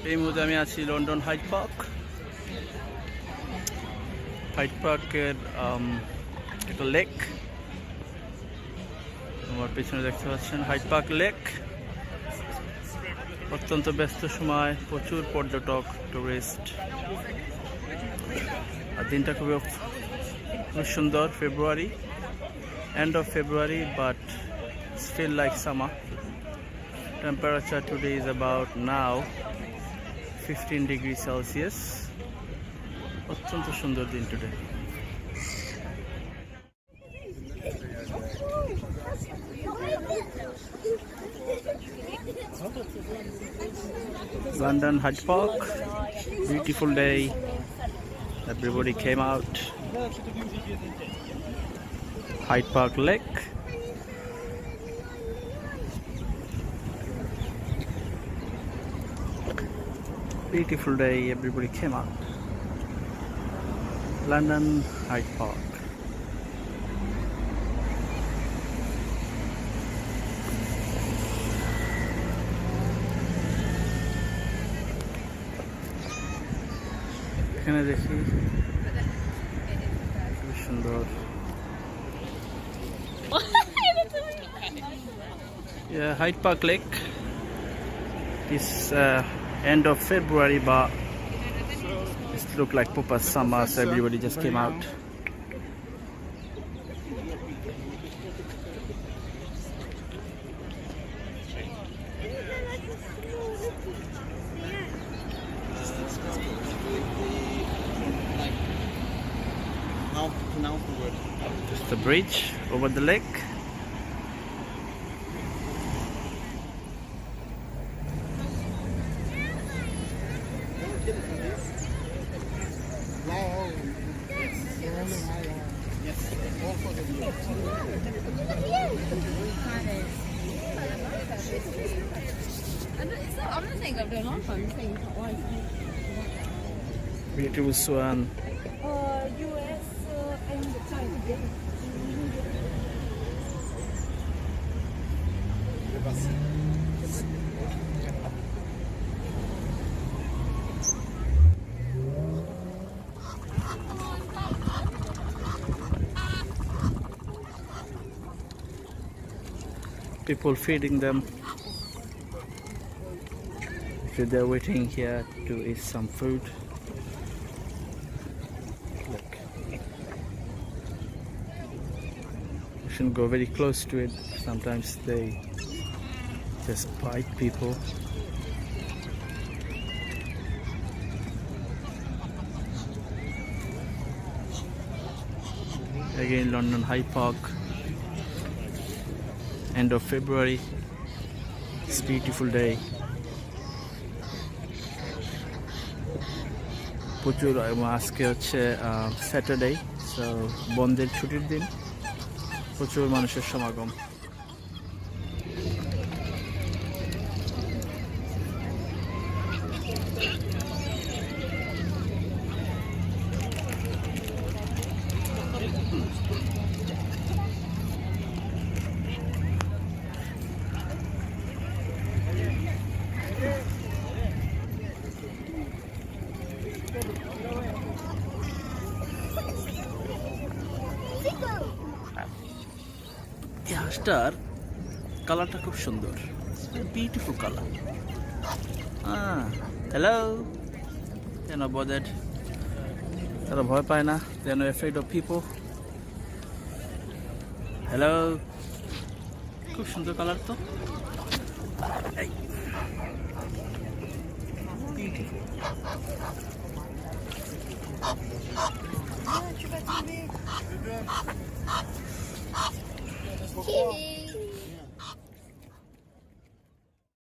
এই মুহূর্তে আমি আছি লন্ডন হাইড পার্ক। হাইড পার্কের একটা লেক আমার পেছনে দেখতে পাচ্ছেন। হাইড পার্ক লেক অত্যন্ত ব্যস্ত সময়, প্রচুর পর্যটক, টুরিস্ট। আর দিনটা খুবই সুন্দর। ফেব্রুয়ারি, end of February, but still like summer. Temperature today is about now 15 degrees Celsius. অত্যন্ত সুন্দর দিন today. London Hyde Park, beautiful day. Everybody came out. Hyde Park Lake. Beautiful day, everybody came out. London Hyde Park. এখানে দেখি খুব সুন্দর। Yeah, Hyde Park Lake is end of February, but it looked like proper summer, so everybody just came out. Just the bridge over the lake. I'm not saying I've done off, I'm saying Beautiful swan. US and China. People feeding them. So they're waiting here to eat some food. Look. You shouldn't go very close to it. Sometimes they just bite people. Again, London Hyde Park. End of February. It's a beautiful day. প্রচুর আজকে হচ্ছে Saturday, so বন্ধের ছুটির দিন, প্রচুর মানুষের সমাগম। এই হাঁসটার কালারটা খুব সুন্দর, বিউটিফুল কালার। হ্যালো, কেন বদার্ড, তারা ভয় পায় না, যেন অ্যাফ্রেড অফ পিপল। হ্যালো, খুব সুন্দর কালার তো। বিউটিফুল।